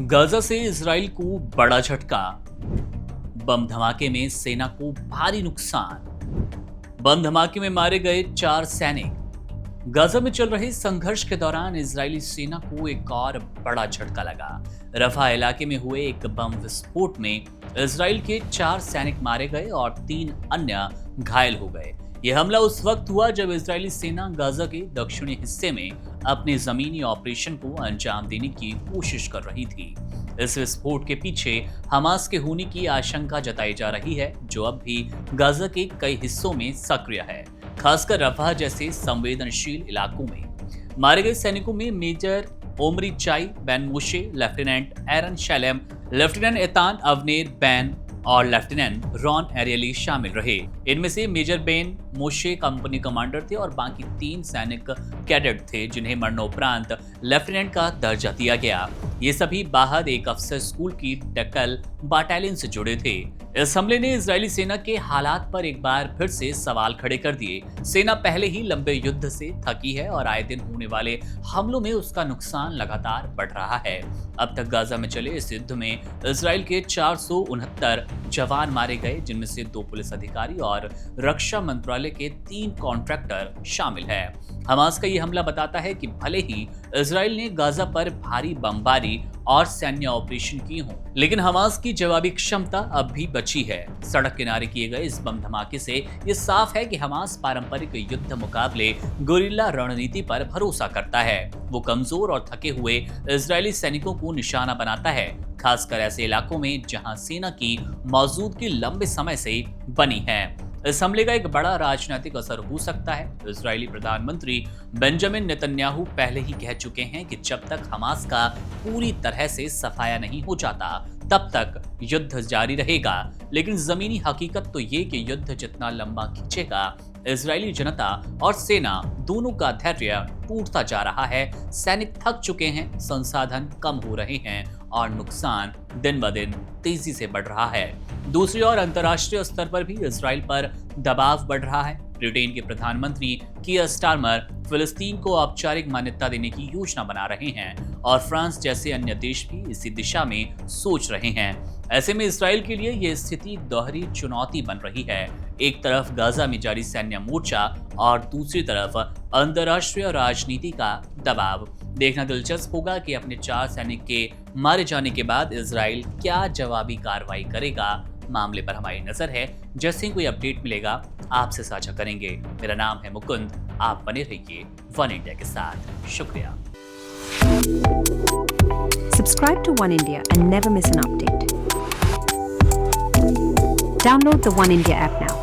Gaza से Israel को बड़ा झटका। बम धमाके में सेना को भारी नुकसान। बम धमाके में मारे गए 4 सैनिक। गाजा में चल रहे संघर्ष के दौरान इजरायली सेना को एक और बड़ा झटका लगा। रफा इलाके में हुए एक बम विस्फोट में इजराइल के 4 सैनिक मारे गए और 3 अन्य घायल हो गए। यह हमला उस वक्त हुआ जब इजरायली सेना गाजा के दक्षिणी हिस्से में अपने जमीनी ऑपरेशन को अंजाम देने की कोशिश कर रही थी। इस विस्फोट के पीछे हमास के होने की आशंका जताई जा रही है, जो अब भी गाजा के कई हिस्सों में सक्रिय है, खासकर रफा जैसे संवेदनशील इलाकों में। मारे गए सैनिकों में मेजर ओमरी चाई बैन मोशे, लेफ्टिनेंट एरन शैलेम, लेफ्टिनेंट एतान अवनेर बैन और लेफ्टिनेंट रॉन एरियली शामिल रहे। इनमें से मेजर बेन मोशे कंपनी कमांडर थे और बाकी 3 सैनिक कैडेट थे, जिन्हें मरणोपरांत लेफ्टिनेंट का दर्जा दिया गया। ये सभी बाहर एक अफसर स्कूल की डकल बटालियन से जुड़े थे। इस हमले ने इजरायली सेना के हालात पर एक बार फिर से सवाल खड़े कर दिए। सेना पहले ही लंबे युद्ध से थकी है और आए दिन होने वाले हमलों में उसका नुकसान लगातार बढ़ रहा है। अब तक गाजा में चले इस युद्ध में इजराइल के 469 जवान मारे गए, जिनमें से 2 पुलिस अधिकारी और रक्षा मंत्रालय के 3 कॉन्ट्रैक्टर शामिल है। हमास का यह हमला बताता है कि भले ही इजराइल ने गाजा पर भारी बमबारी और सैन्य ऑपरेशन किए हों, लेकिन हमास की जवाबी क्षमता अब भी बची है। सड़क किनारे किए गए इस बम धमाके से ये साफ है कि हमास पारंपरिक युद्ध मुकाबले गुरिल्ला रणनीति पर भरोसा करता है। वो कमजोर और थके हुए इजरायली सैनिकों को निशाना बनाता है, खासकर ऐसे इलाकों में जहां सेना की मौजूदगी लंबे समय से बनी है। इस हमले का एक बड़ा राजनीतिक असर हो सकता है। इजरायली प्रधानमंत्री बेंजामिन नेतन्याहू पहले ही कह चुके हैं कि जब तक हमास का पूरी तरह से सफाया नहीं हो जाता, तब तक युद्ध जारी रहेगा। लेकिन जमीनी हकीकत तो ये कि युद्ध जितना लंबा खींचेगा, इजरायली जनता और सेना दोनों का धैर्य टूटता जा रहा है। सैनिक थक चुके हैं, संसाधन कम हो रहे हैं और नुकसान दिन ब दिन तेजी से बढ़ रहा है। दूसरी ओर अंतर्राष्ट्रीय स्तर पर भी इजराइल पर दबाव बढ़ रहा है। ब्रिटेन के प्रधानमंत्री कीयर स्टारमर फिलिस्तीन को औपचारिक मान्यता देने की योजना बना रहे हैं और फ्रांस जैसे अन्य देश भी इसी दिशा में सोच रहे हैं। ऐसे में इजराइल के लिए यह स्थिति दोहरी चुनौती बन रही है। एक तरफ गाजा में जारी सैन्य मोर्चा और दूसरी तरफ अंतर्राष्ट्रीय राजनीति का दबाव। देखना दिलचस्प होगा कि अपने 4 सैनिक के मारे जाने के बाद इजराइल क्या जवाबी कार्रवाई करेगा। मामले पर हमारी नजर है। जैसे ही कोई अपडेट मिलेगा आपसे साझा करेंगे। मेरा नाम है मुकुंद। आप बने रहिए वन इंडिया के साथ। शुक्रिया। Subscribe to One India and never miss an update. Download the One India app now.